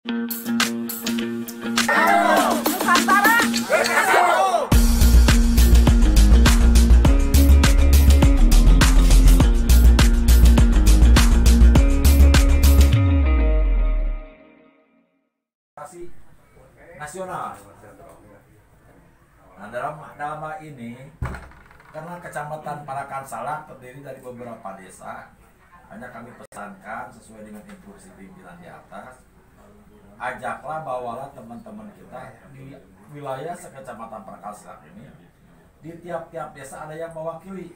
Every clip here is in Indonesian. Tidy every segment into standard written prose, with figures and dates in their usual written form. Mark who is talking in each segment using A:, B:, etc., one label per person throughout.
A: Nasional. Nah, dalam hal ini karena Kecamatan Parakan Salak terdiri dari beberapa desa, hanya kami pesankan sesuai dengan instruksi pimpinan di atas, ajaklah bawalah teman-teman kita di wilayah sekecamatan Parakan Salak ini. Di tiap-tiap desa ada yang mewakili.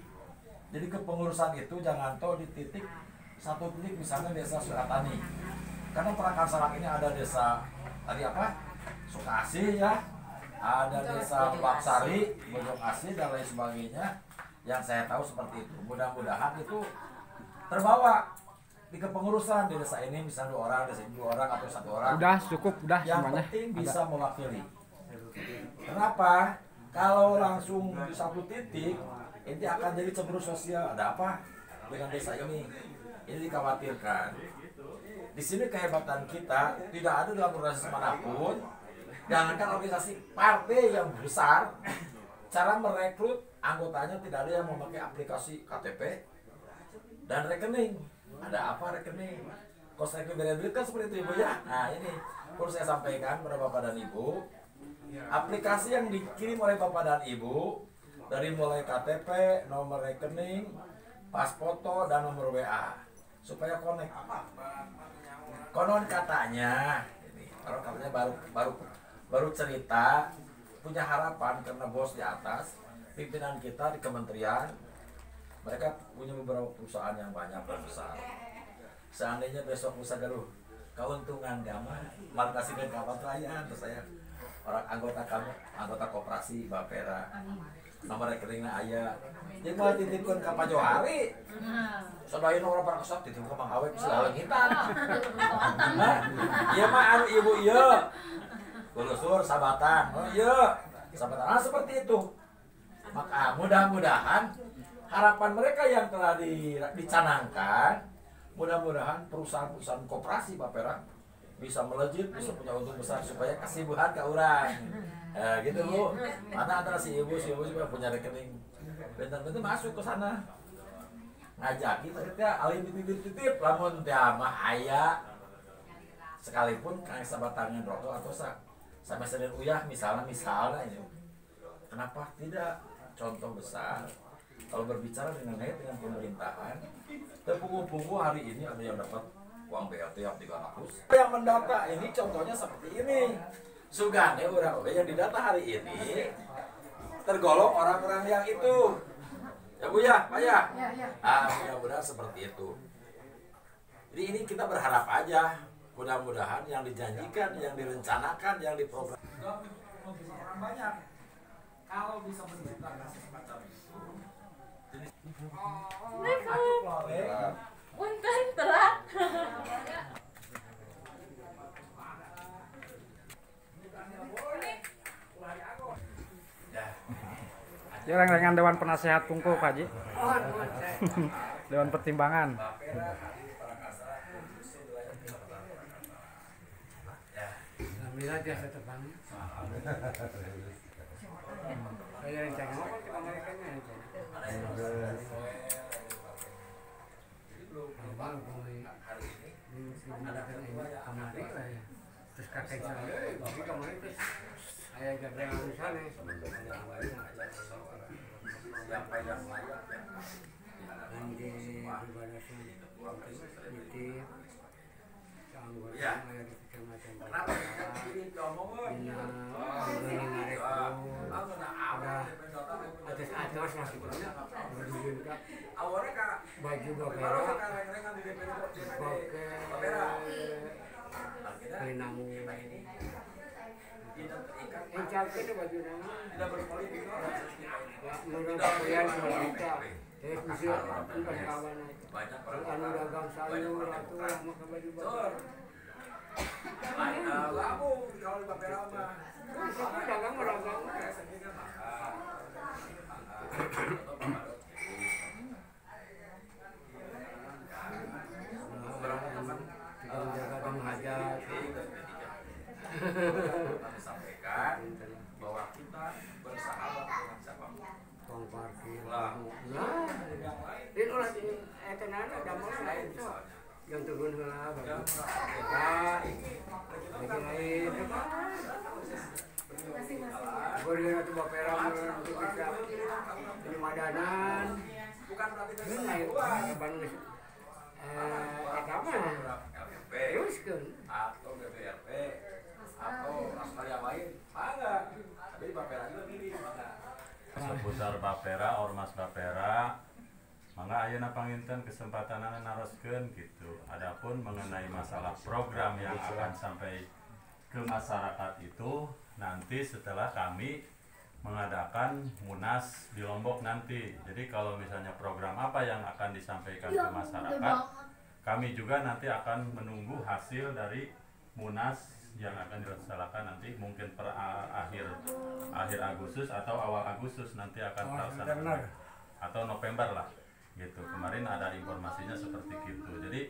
A: Jadi kepengurusan itu jangan tahu di satu titik misalnya desa Suratani. Karena Parakan Salak ini ada desa tadi apa? Sukasih ya, ada desa Paksari, Bojong Asih dan lain sebagainya. Yang saya tahu seperti itu. Mudah-mudahan itu terbawa di kepengurusan di desa ini, misalnya 2 orang, desa ini 2 orang atau 1 orang.
B: Udah cukup, udah
A: yang
B: semuanya.
A: penting bisa mewakili. Kenapa? Kalau langsung di satu titik, ini akan jadi cemburu sosial. Ada apa dengan desa ini? Ini dikhawatirkan. Di sini kehebatan kita tidak ada dalam organisasi manapun. Jangankan organisasi partai yang besar, cara merekrut anggotanya tidak ada yang memakai aplikasi KTP dan rekening. Ada apa rekening? Kos rekening beda kan seperti itu Ibu ya. Nah ini perlu saya sampaikan kepada Bapak dan Ibu. Aplikasi yang dikirim oleh Bapak dan Ibu dari mulai KTP, nomor rekening, pas foto dan nomor WA supaya connect. Konon katanya, ini kalau katanya baru cerita, punya harapan karena bos di atas, pimpinan kita di kementerian, mereka punya beberapa perusahaan yang banyak dan besar. Seandainya besok Nusa Galuh keuntungan gama, malah kasihkan kawan raya, terus saya orang anggota kami, anggota koperasi Bapera, nomor rekeningnya ayah, dia mau titipkan ke Pak Johari, sodain orang para kesat titip ke Mang Awet selalu ngitan. Iya mah anu ibu iya. Kulusur sabatan, oh iya, sabatan, nah, seperti itu. Maka mudah-mudahan harapan mereka yang telah dicanangkan, mudah-mudahan perusahaan-perusahaan koperasi Bapera bisa melejit, bisa punya untung besar supaya kasibuhan ke orang. Gitu Bu. Mana antara si ibu juga punya rekening, bentar-bentar masuk ke sana. Ngajak kita alih titip-titip, lamun dia mah aya sekalipun kang sabatangan rokok atau sampai Senin Uyah misalnya ini. Kenapa tidak contoh besar kalau berbicara dengan pemerintahan, tepung-tepung hari ini ada yang dapat uang BLT yang 300. Yang mendata ini contohnya seperti ini. Sugane orang yang didata hari ini tergolong orang-orang yang itu. Ya Bu ya, Pak ya. Mudah-mudahan seperti itu. Jadi ini kita berharap aja. Mudah-mudahan yang dijanjikan, yang direncanakan, yang diprogram orang banyak. Kalau bisa menciptakan semacam itu,
C: Punten telat.
B: Ya dengan Dewan Penasehat Tungku Pak Haji. Dewan Pertimbangan.
D: Alhamdulillah dia terbang. Saya rencana apa kita mereka nya abang kemari lah ya. Terus kakek saya kemari terus saya jaga di sana. Nanti ibadah
A: ya.
D: Kenapa ini atas masih baju Bapera pakai pelinamu encalkan baju nama menurut kalian mereka bisa kawan anu dagang sayur atau maka baju Bapera
A: kamu kalau di Bapera mah
D: dagang menjaga hajat
A: Kami sampaikan bahwa kita bersahabat dengan siapapun.
D: Tong parkir.
A: Lah,
D: Nah,
A: yang lain
D: ini ulah tenan ada mulai lain so. Yang turun heula
A: yang
D: baru.
A: merasa ini
D: Lagi lain. Goreng itu bapera untuk bisa penyemadanan.
A: bukan berarti
D: Ini
A: dari
D: lain
A: doang.
D: Bandung agama.
A: LPP
D: Teruskeun.
A: atau BBRP atau nasional yang lain, enggak. Tapi Bapera juga milih, maka
C: Seputar Bapera, Ormas Bapera, mangga ayeuna panginten kesempatanana naroskeun gitu. Adapun mengenai masalah program yang akan sampai ke masyarakat itu nanti setelah kami mengadakan Munas di Lombok nanti. Jadi kalau misalnya program apa yang akan disampaikan ke masyarakat, kami juga nanti akan menunggu hasil dari Munas yang akan dilaksanakan nanti mungkin per akhir Agustus atau awal Agustus nanti akan terlaksana atau November lah gitu. Kemarin ada informasinya seperti itu. Jadi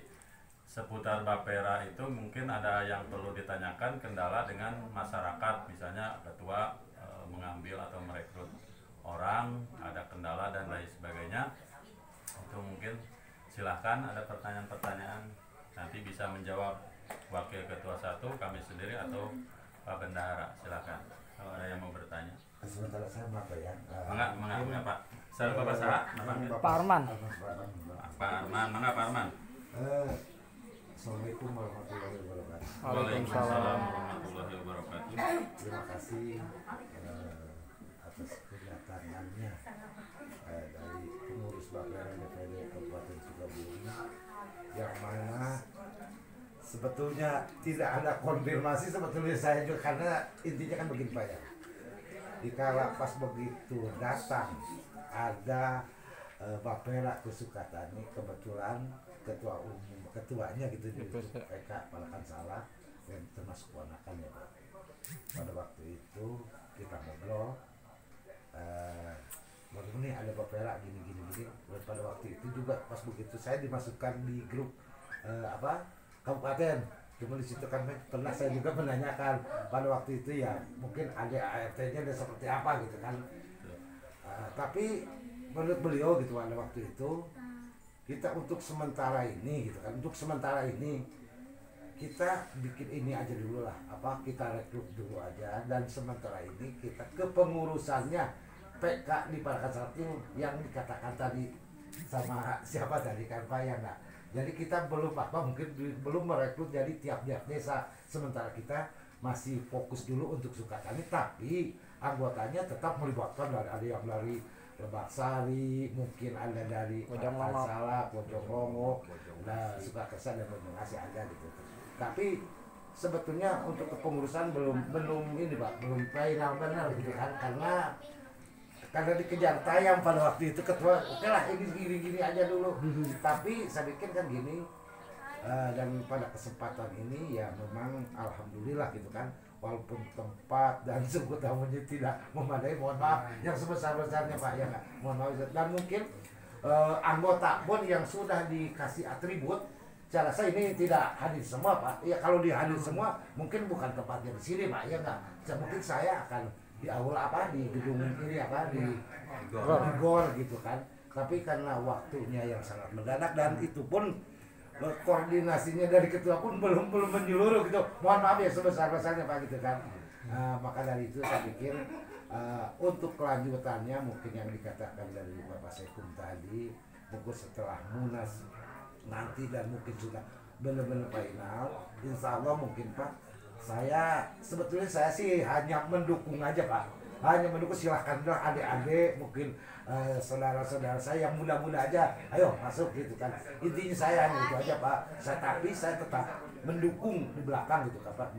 C: seputar Bapera itu mungkin ada yang perlu ditanyakan kendala dengan masyarakat, misalnya ketua mengambil atau merekrut orang, ada kendala dan lain sebagainya. Itu mungkin silahkan ada pertanyaan-pertanyaan, nanti bisa menjawab Wakil Ketua 1, kami sendiri atau Pak Bendahara, silakan kalau ada yang mau bertanya.
E: Sementara saya apa ya?
C: Mengapa Pak? Saya Bapak Saha,
B: Pak Arman.
C: Pak Arman, mangga Pak Arman.
E: Assalamualaikum warahmatullahi wabarakatuh.
C: Waalaikumsalam warahmatullahi wabarakatuh.
E: Terima kasih atas kedatangannya dari pengurus Bapera DPD Kabupaten Sukabumi, yang mana sebetulnya tidak ada konfirmasi sebetulnya saya juga, karena intinya kan begini Pak ya. Dikala pas begitu datang ada Bapera ke Sukatani, kebetulan ketuanya gitu di PK Palakan Salah yang termasuk ponakan ya Pak. Pada waktu itu kita ngobrol, baru nih ada Bapera gini. Dan pada waktu itu juga pas begitu saya dimasukkan di grup kabupaten. Cuma di situ kan pernah saya juga menanyakan pada waktu itu ya, mungkin ada ART-nya dan seperti apa gitu kan. Tapi menurut beliau gitu pada waktu itu, kita untuk sementara ini gitu kan, untuk sementara ini kita bikin ini aja dulu lah, kita rekrut dulu aja, dan sementara ini kita kepengurusannya PK di Palakan Satu yang dikatakan tadi sama siapa tadi kan Pak ya enggak. Jadi kita belum mungkin belum merekrut jadi tiap-tiap desa, sementara kita masih fokus dulu untuk Sukatani, tapi anggotanya tetap melibatkan ada yang dari Lebak Sari, mungkin ada dari Palakan Salah, Pojong Longo, Sukakesa dan Bojongasi ada gitu. Tapi sebetulnya untuk kepengurusan belum ini Pak, belum final benar gitu kan, karena dikejar tayang pada waktu itu ketua, oke lah ini gini aja dulu. Tapi saya pikir kan gini, dan pada kesempatan ini ya memang alhamdulillah gitu kan, walaupun tempat dan suku tamunya tidak memadai, mohon maaf yang sebesar-besarnya Pak ya, mohon maaf. Dan mungkin anggota pun yang sudah dikasih atribut, saya rasa ini tidak hadir semua Pak ya. Kalau dihadir semua mungkin bukan tempatnya di sini Pak ya enggak. Mungkin saya akan di aula di gedung ini di Gor gitu kan. Tapi karena waktunya yang sangat mendadak dan itu pun koordinasinya dari ketua pun belum menyeluruh gitu, mohon maaf ya sebesar-besarnya Pak gitu kan. Maka dari itu saya pikir untuk kelanjutannya mungkin yang dikatakan dari Bapak Sekum tadi, mungkin setelah Munas nanti dan mungkin sudah benar-benar final, insya Allah mungkin Pak, sebetulnya saya sih hanya mendukung aja Pak, hanya mendukung. Silahkanlah adik-adik mungkin saudara-saudara saya yang muda-muda aja, ayo masuk gitu kan. Intinya saya hanya itu aja Pak. Tapi saya tetap mendukung di belakang gitu kan Pak,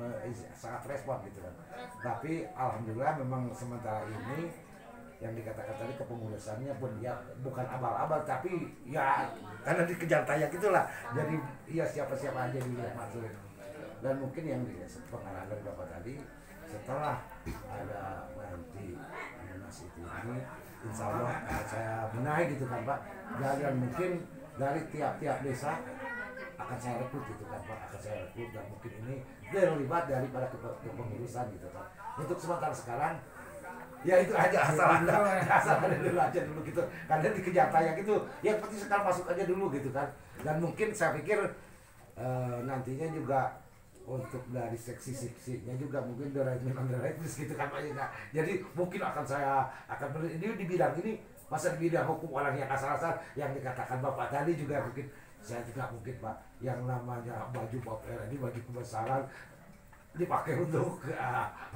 E: sangat respon gitu kan. Tapi alhamdulillah memang sementara ini yang dikatakan tadi kepengurusannya pun ya bukan abal-abal, tapi ya karena dikejar tayang itulah. Jadi ya siapa-siapa aja dulu masuk. Dan mungkin yang pengarahan dari Bapak tadi, setelah ada nanti Munas itu ini, insya Allah saya benahi gitu kan Pak, dan mungkin dari tiap-tiap desa akan saya rekrut gitu kan Pak, akan saya rekrut dan mungkin ini terlibat daripada kepengurusan gitu Pak. Untuk sementara sekarang ya itu aja asal ada dulu aja dulu gitu, karena dikejar tayang itu yang penting sekarang masuk aja dulu gitu kan. Dan mungkin saya pikir nantinya juga untuk dari seksi-seksinya juga mungkin directors gitu kan Pak ya. Jadi mungkin saya akan ini di bidang ini, masa di bidang hukum orang yang asal-asal yang dikatakan Bapak tadi juga mungkin saya juga mungkin Pak, yang namanya baju Bapera ini baju kebesaran dipakai untuk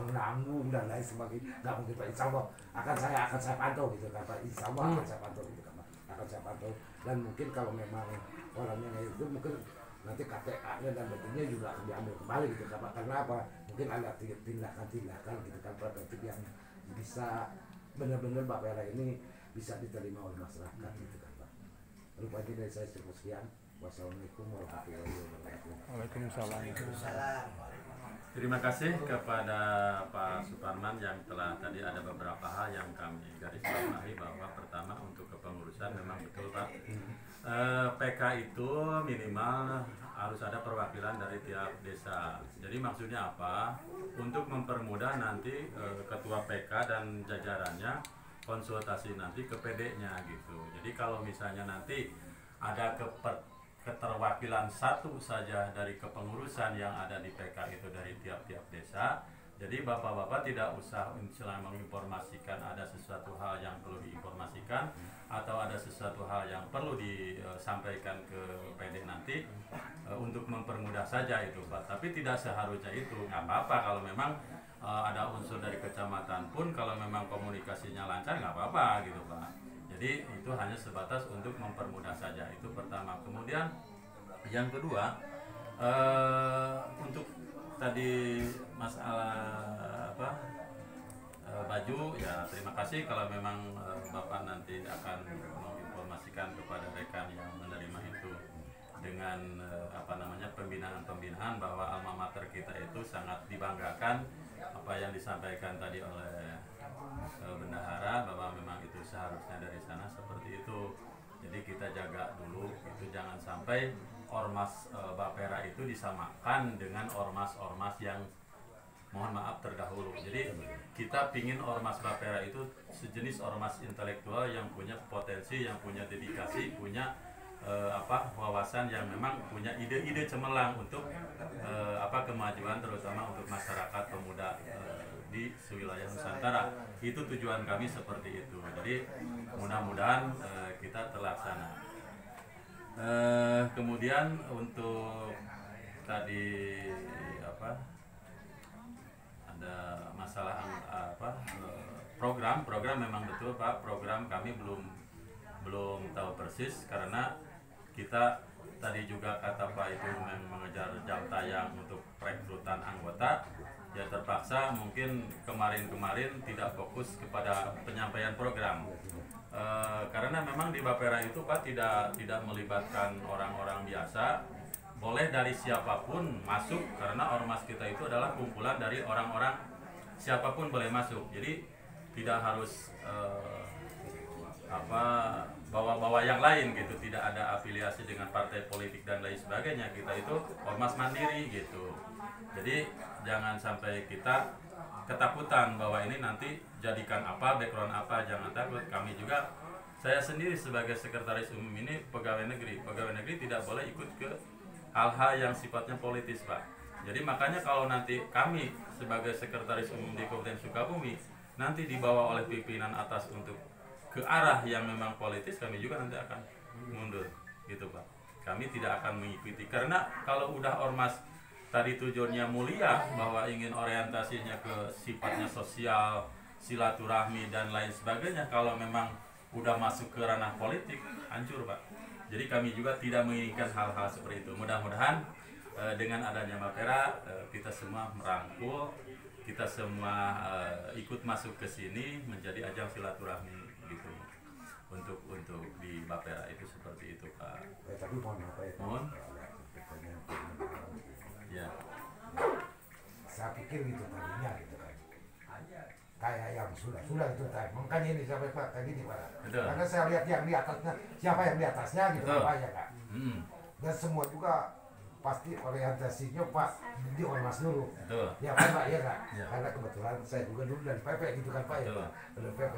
E: menanggung dan lain sebagainya, nggak mungkin Pak. Insya Allah akan saya pantau gitu kan Pak, Insya Allah akan saya pantau gitu kan Pak, akan saya pantau. Dan mungkin kalau memang orangnya itu mungkin nanti KTA-nya dan bentuknya juga akan diambil kembali gitu kan Pak. Karena apa? Mungkin ada tindakan-tindakan gitu kan preventif yang bisa benar-benar Bapera ini bisa diterima oleh masyarakat gitu kan Pak. Rupanya dari saya cukup sekian. Wassalamualaikum warahmatullahi wabarakatuh.
B: Waalaikumsalam.
C: Terima kasih kepada Pak Suparman yang telah tadi ada beberapa hal yang kami garis bawahi, bahwa pertama untuk kepengurusan memang betul Pak, PK itu minimal harus ada perwakilan dari tiap desa. Jadi maksudnya apa? Untuk mempermudah nanti ketua PK dan jajarannya konsultasi nanti ke PD-nya gitu. Jadi kalau misalnya nanti ada keterwakilan satu saja dari kepengurusan yang ada di PK itu dari tiap-tiap desa, jadi bapak-bapak tidak usah menginformasikan ada sesuatu hal yang perlu diinformasikan atau ada sesuatu hal yang perlu disampaikan ke PD nanti untuk mempermudah saja itu Pak. Tapi tidak seharusnya itu, nggak apa-apa kalau memang ada unsur dari kecamatan pun, kalau memang komunikasinya lancar nggak apa-apa gitu Pak. Jadi itu hanya sebatas untuk mempermudah saja, itu pertama. Kemudian yang kedua, untuk tadi masalah baju, ya terima kasih kalau memang Bapak nanti akan menginformasikan kepada rekan yang menerima itu dengan pembinaan bahwa alma mater kita itu sangat dibanggakan, apa yang disampaikan tadi oleh bendahara, bahwa memang itu seharusnya dari sana seperti itu. Jadi kita jaga dulu itu, jangan sampai ormas Bapera itu disamakan dengan ormas-ormas yang mohon maaf terdahulu. Jadi kita pingin ormas Bapera itu sejenis ormas intelektual yang punya potensi, yang punya dedikasi, punya wawasan, yang memang punya ide-ide cemerlang untuk kemajuan terutama untuk masyarakat pemuda di sewilayah Nusantara. Itu tujuan kami seperti itu. Jadi mudah-mudahan kita terlaksana. Kemudian untuk tadi ada masalah program memang betul Pak, program kami belum tahu persis, karena kita tadi juga kata Pak itu mengejar jam tayang untuk rekrutan anggota, ya terpaksa mungkin kemarin tidak fokus kepada penyampaian program. Karena memang di Bapera itu Pak tidak melibatkan orang-orang biasa, boleh dari siapapun masuk, karena ormas kita itu adalah kumpulan dari orang-orang siapapun boleh masuk. Jadi tidak harus bawa-bawa yang lain gitu, tidak ada afiliasi dengan partai politik dan lain sebagainya. Kita itu ormas mandiri gitu. Jadi jangan sampai kita ketakutan bahwa ini nanti jadikan background apa, jangan takut. Kami juga, saya sendiri sebagai sekretaris umum ini pegawai negeri tidak boleh ikut ke hal-hal yang sifatnya politis Pak. Jadi makanya kalau nanti kami sebagai sekretaris umum di Kabupaten Sukabumi nanti dibawa oleh pimpinan atas untuk ke arah yang memang politis, kami juga nanti akan mundur gitu Pak. Kami tidak akan mengikuti, karena kalau udah ormas tadi tujuannya mulia, bahwa ingin orientasinya ke sifatnya sosial, silaturahmi dan lain sebagainya, kalau memang udah masuk ke ranah politik, hancur Pak. Jadi kami juga tidak menginginkan hal-hal seperti itu. Mudah-mudahan dengan adanya Bapera kita semua merangkul, kita semua ikut masuk ke sini menjadi ajang silaturahmi gitu. Untuk di Bapera itu seperti itu Pak.
E: Tapi mohon apa ya?
C: Mohon. Ya.
E: Saya pikir gitu tadinya gitu kan. Kayak yang sudah itu tadi. Makanya ini sampai Pak kayak gini Pak.
C: Betul.
E: Karena saya lihat yang di atasnya, siapa yang di atasnya gitu Pak ya Kak. Dan semua juga pasti orientasinya Pak di ormas dulu.
C: Betul.
E: Ya kan Pak, ya Kak?
C: Ya.
E: Karena kebetulan saya juga dulu dari PP gitu kan Pak ya.
C: Betul.
E: Dari PP.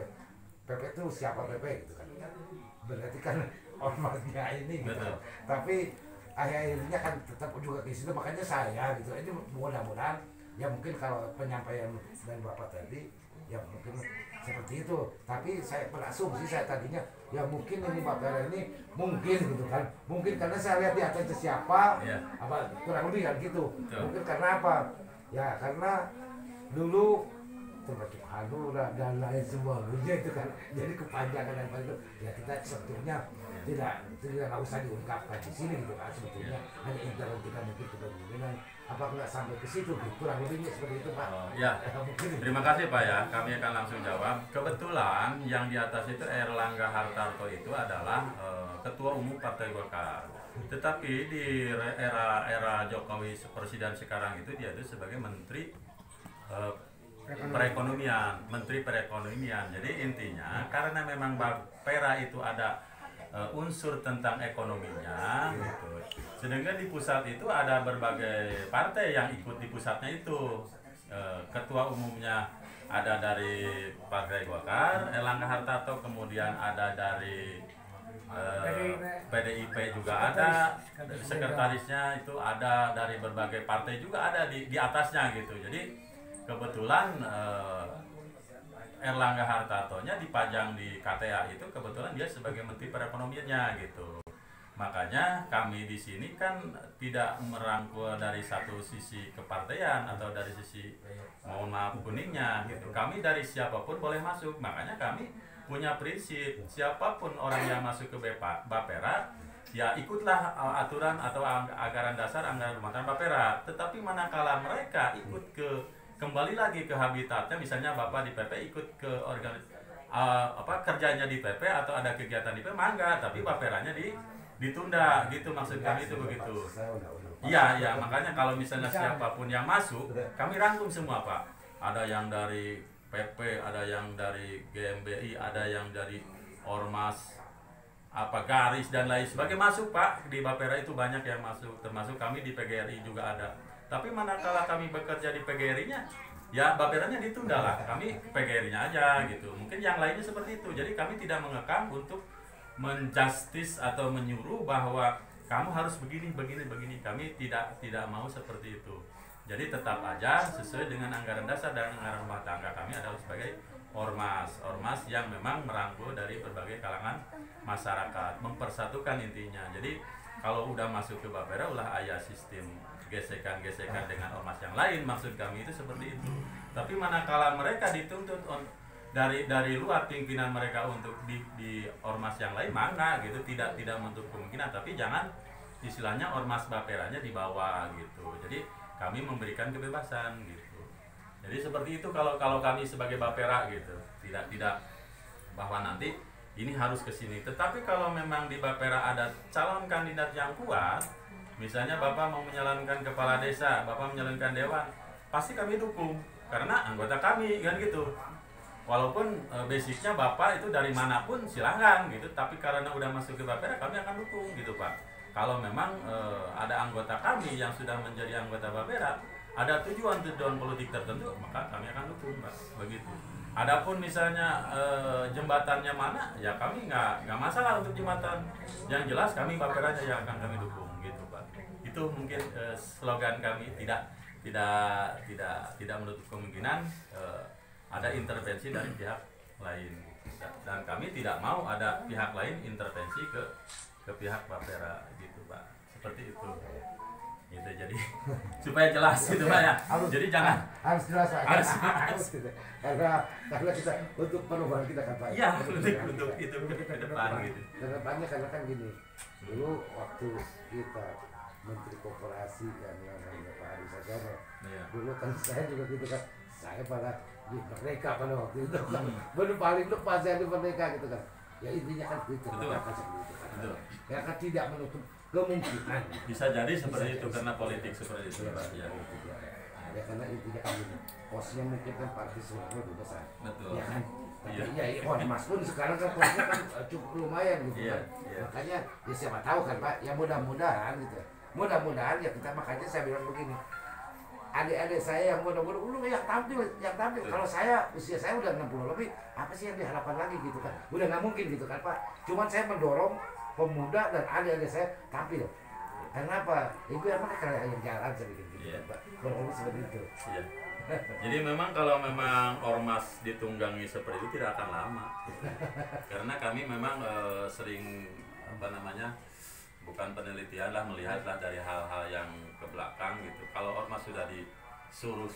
E: PP itu siapa PP gitu kan. Berarti kan ormasnya ini gitu.
C: Betul.
E: Tapi akhirnya kan tetap juga di situ, makanya saya gitu. Ini mudah-mudahan ya mungkin kalau penyampaian dari Bapak tadi ya mungkin seperti itu. Tapi saya berasumsi saya tadinya ya mungkin ini Bapak ini mungkin gitu kan. Mungkin karena saya lihat di atasnya siapa,
C: Iya.
E: apa kurang lebih kan gitu.
C: Betul.
E: Mungkin karena apa? Ya karena dulu termasuk Hanura dan lain sebagainya itu kan, jadi kepanjangan dan itu ya kita sebetulnya tidak usah diungkapkan di sini gitu kan, sebetulnya hanya intern kita mungkin kemungkinan apa nggak sampai ke situ gitu, kurang lebihnya seperti itu Pak.
C: Ya,
E: Mungkin
C: terima kasih Pak ya. Kami akan langsung jawab. Kebetulan yang di atas itu Erlangga Hartarto itu adalah Ketua Umum Partai Golkar. Tetapi di era Jokowi presiden sekarang itu dia itu sebagai Menteri Perekonomian, Menteri Perekonomian. Jadi intinya karena memang Bapera itu ada unsur tentang ekonominya gitu. Sedangkan di pusat itu ada berbagai partai yang ikut di pusatnya itu. Ketua umumnya ada dari Partai Golkar, Erlangga Hartarto, kemudian ada dari PDIP juga ada, sekretarisnya itu ada dari berbagai partai juga ada di atasnya gitu. Jadi kebetulan Erlangga Hartartonya dipajang di KTA itu kebetulan dia sebagai Menteri Perekonomiannya gitu. Makanya kami di sini kan tidak merangkul dari satu sisi kepartaian atau dari sisi mohon maaf kuningnya gitu. Kami dari siapapun boleh masuk. Makanya kami punya prinsip siapapun orang yang masuk ke Bapera ya ikutlah aturan atau anggaran dasar anggaran rumah tangga Bapera. Tetapi manakala mereka ikut kembali lagi ke habitatnya, misalnya Bapak di PP ikut ke kerjanya di PP atau ada kegiatan di PP, mangga, tapi Baperanya ditunda gitu, maksud kami itu begitu. Iya, makanya kalau misalnya siapapun yang masuk, kami rangkum semua Pak. Ada yang dari PP, ada yang dari GMBI, ada yang dari Ormas, Garis dan lain sebagainya masuk Pak. Di Bapera itu banyak yang masuk, termasuk kami di PGRI juga ada. Tapi manakala kami bekerja di PGRI-nya, ya Baperanya ditunda lah, kami PGRI-nya aja gitu. Mungkin yang lainnya seperti itu. Jadi kami tidak mengekang untuk menjustis atau menyuruh bahwa kamu harus begini. Kami tidak mau seperti itu. Jadi tetap aja sesuai dengan anggaran dasar dan anggaran rumah tangga kami adalah sebagai ormas yang memang merangkul dari berbagai kalangan masyarakat, mempersatukan intinya. Jadi kalau udah masuk ke Bapera ulah ayah sistem gesekan dengan ormas yang lain, maksud kami itu seperti itu. Tapi manakala mereka dituntut dari luar pimpinan mereka untuk di ormas yang lain, mana gitu, tidak menutup kemungkinan, tapi jangan istilahnya ormas Baperanya dibawa gitu. Jadi kami memberikan kebebasan gitu. Jadi seperti itu kalau kami sebagai Bapera gitu, tidak bahwa nanti ini harus ke sini. Tetapi kalau memang di Bapera ada calon kandidat yang kuat, misalnya Bapak mau menyalonkan kepala desa, Bapak menyalonkan dewan, pasti kami dukung karena anggota kami kan gitu. Walaupun basicnya Bapak itu dari manapun silahkan gitu, tapi karena udah masuk ke Bapera kami akan dukung gitu Pak. Kalau memang ada anggota kami yang sudah menjadi anggota Bapera, ada tujuan politik tertentu, maka kami akan dukung Pak, begitu. Adapun misalnya jembatannya mana, ya kami nggak masalah untuk jembatan. Yang jelas kami Baperanya yang akan kami dukung gitu Pak. Itu mungkin slogan kami, tidak menutup kemungkinan ada intervensi dari pihak lain. Dan kami tidak mau ada pihak lain intervensi ke pihak Bapera gitu Pak. Seperti itu. Gitu, jadi supaya jelas gitu Pak ya. Jadi jangan
E: harus jelas Pak.
C: Harus
E: gitu. Karena kita untuk perubahan kita kan Pak.
C: Iya, untuk itu ke depan gitu.
E: Ke depannya karena kan gini. Dulu waktu kita Menteri Koperasi yang namanya Pak Ari Sajono.
C: Iya.
E: Dulu kan saya juga gitu kan. Saya pada di Merdeka pada waktu itu kan. Baru paling lepas saya di Merdeka gitu kan. Ya intinya kan begitu.
C: Betul.
E: Betul. Ya kan tidak menutup kemungkinan.
C: Bisa jadi seperti itu karena politik seperti itu Pak. Ya.
E: Ya karena intinya kan gini. Posnya mungkin kan partai semuanya lebih besar.
C: Betul.
E: Ya kan.
C: Iya.
E: Iya, Ormas pun sekarang kan posnya kan cukup lumayan gitu
C: Iya,
E: kan.
C: iya.
E: Makanya ya siapa tahu kan Pak. Ya mudah-mudahan gitu. mudah-mudahan ya kita, makanya saya bilang begini, adik-adik saya yang muda-muda dulu yang tampil. Kalau saya usia saya udah 60 lebih, apa sih yang diharapkan lagi gitu kan? Udah nggak mungkin gitu kan Pak. Cuman saya mendorong pemuda dan adik-adik saya tampil. Karena apa? Ibu yang mana kayak yang jalan saya bikin gitu Pak. Kurang lebih seperti itu.
C: Iya. Jadi memang kalau memang ormas ditunggangi seperti itu tidak akan lama. Karena kami memang sering bukan penelitian lah, melihatlah dari hal-hal yang ke belakang gitu. Kalau ormas sudah disuruh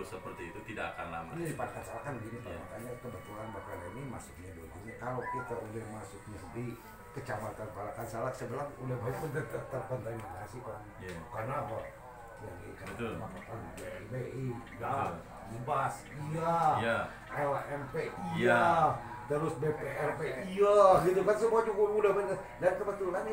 C: seperti itu tidak akan lama.
E: Ini diperkatakan begini Pak,
C: Iya.
E: makanya kebetulan Bapak ini masuknya dulu. Kalau kita udah masuknya di Kecamatan Palakan Salak, saya bilang udah banyak terkontaminasi Pak.
C: Iya.
E: Karena apa? Yang
C: Betul.
E: BI,
C: Betul.
E: IBAS, iya,
C: Iya.
E: LMP,
C: Iya.
E: iya, terus BPRP, iya, gitu kan semua cukup udah bener. Dan kebetulan